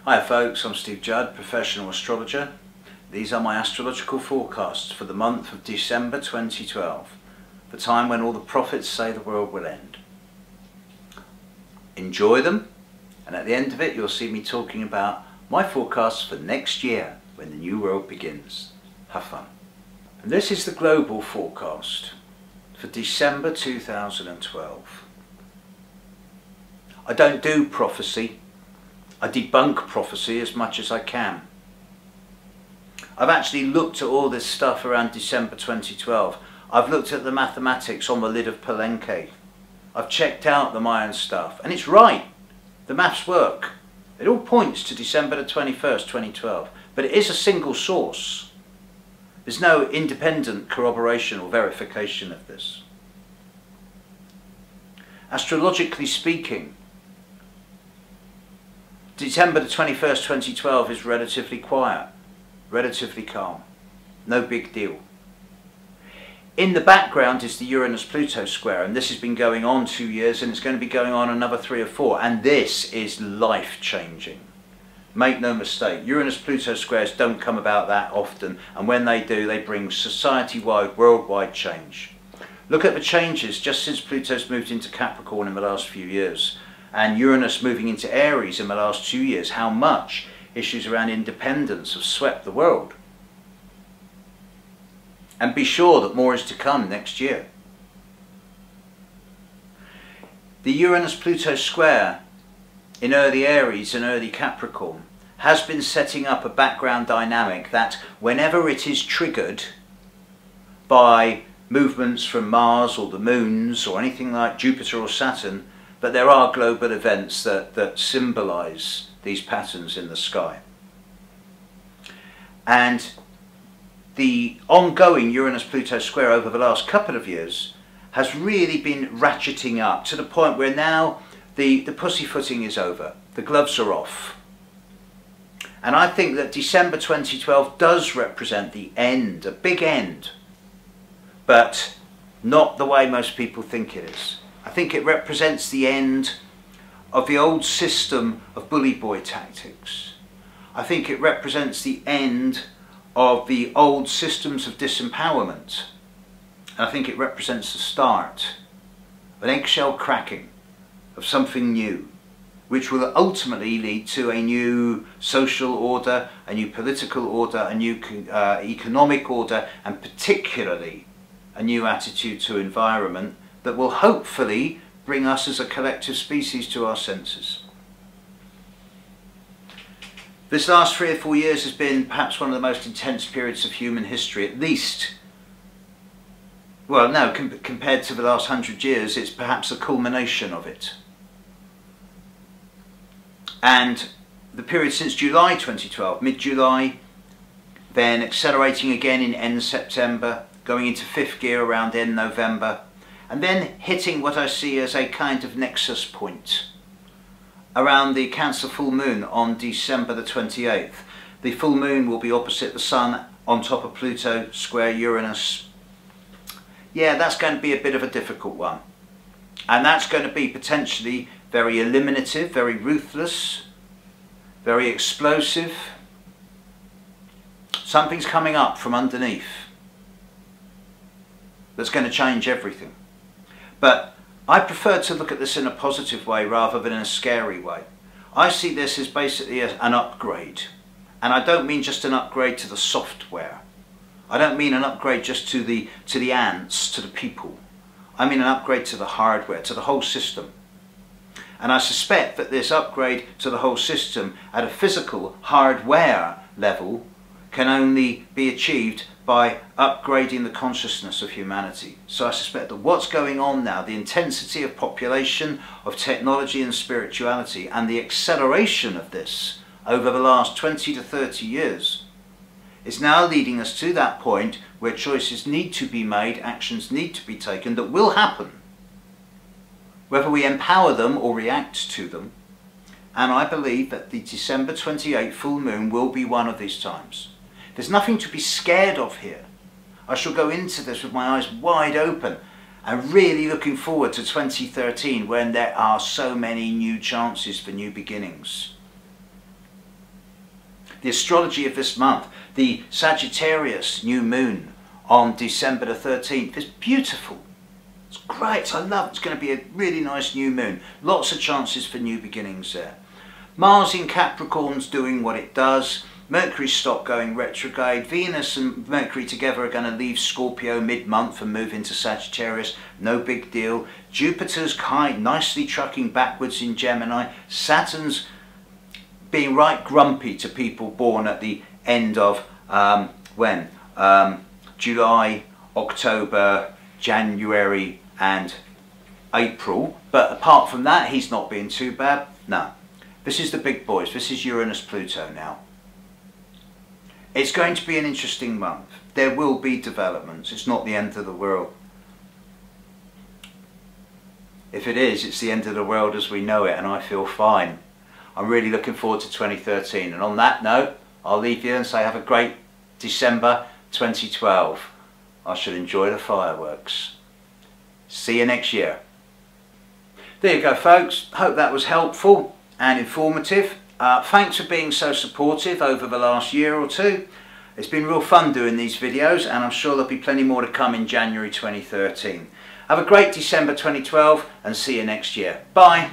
Hi folks, I'm Judd, professional astrologer. These are my astrological forecasts for the month of December 2012, the time when all the prophets say the world will end. Enjoy them, and at the end of it you'll see me talking about my forecasts for next year when the new world begins. Have fun. And this is the global forecast for December 2012. I don't do prophecy. I debunk prophecy as much as I can. I've actually looked at all this stuff around December 2012. I've looked at the mathematics on the lid of Palenque. I've checked out the Mayan stuff, and it's right. The maths work. It all points to December the 21st, 2012, but it is a single source. There's no independent corroboration or verification of this. Astrologically speaking, December the 21st, 2012 is relatively quiet, relatively calm, no big deal. In the background is the Uranus-Pluto square, and this has been going on 2 years and it's going to be going on another 3 or 4, and this is life-changing. Make no mistake, Uranus-Pluto squares don't come about that often, and when they do, they bring society-wide, worldwide change. Look at the changes just since Pluto's moved into Capricorn in the last few years, and Uranus moving into Aries in the last 2 years, how much issues around independence have swept the world. And be sure that more is to come next year. The Uranus-Pluto square in early Aries and early Capricorn has been setting up a background dynamic that whenever it is triggered by movements from Mars or the moons or anything like Jupiter or Saturn, but there are global events that symbolise these patterns in the sky. And the ongoing Uranus-Pluto square over the last couple of years has really been ratcheting up to the point where now the pussyfooting is over, the gloves are off. And I think that December 2012 does represent the end, a big end, but not the way most people think it is. I think it represents the end of the old system of bully boy tactics. I think it represents the end of the old systems of disempowerment. And I think it represents the start of an eggshell cracking of something new, which will ultimately lead to a new social order, a new political order, a new economic order, and particularly a new attitude to environment that will hopefully bring us as a collective species to our senses. This last 3 or 4 years has been perhaps one of the most intense periods of human history, at least, well no, compared to the last 100 years, it's perhaps the culmination of it. And the period since July 2012, mid-July, then accelerating again in end September, going into 5th gear around end November, and then hitting what I see as a kind of nexus point around the Cancer full moon on December the 28th. The full moon will be opposite the Sun on top of Pluto, square Uranus. Yeah, that's going to be a bit of a difficult one. And that's going to be potentially very eliminative, very ruthless, very explosive. Something's coming up from underneath that's going to change everything. But I prefer to look at this in a positive way rather than in a scary way. I see this as basically an upgrade. And I don't mean just an upgrade to the software. I don't mean an upgrade just to the ants, to the people. I mean an upgrade to the hardware, to the whole system. And I suspect that this upgrade to the whole system at a physical hardware level can only be achieved by upgrading the consciousness of humanity. So I suspect that what's going on now, the intensity of population, of technology and spirituality, and the acceleration of this over the last 20 to 30 years, is now leading us to that point where choices need to be made, actions need to be taken, that will happen, whether we empower them or react to them. And I believe that the December 28th full moon will be one of these times. There's nothing to be scared of here. I shall go into this with my eyes wide open and really looking forward to 2013 when there are so many new chances for new beginnings. the astrology of this month, the Sagittarius new moon on December the 13th is beautiful. It's great, I love it. It's going to be a really nice new moon. Lots of chances for new beginnings there. Mars in Capricorn's doing what it does. Mercury stopped going retrograde. Venus and Mercury together are going to leave Scorpio mid-month and move into Sagittarius. No big deal. Jupiter's nicely trucking backwards in Gemini. Saturn's being right grumpy to people born at the end of July, October, January and April. But apart from that, he's not being too bad. No. This is the big boys. This is Uranus, Pluto now. It's going to be an interesting month. There will be developments. It's not the end of the world. If it is, it's the end of the world as we know it, and I feel fine. I'm really looking forward to 2013. And on that note, I'll leave you and say have a great December 2012. I shall enjoy the fireworks. See you next year. There you go, folks. Hope that was helpful and informative. Thanks for being so supportive over the last year or two. It's been real fun doing these videos, and I'm sure there'll be plenty more to come in January 2013. Have a great December 2012 and see you next year. Bye.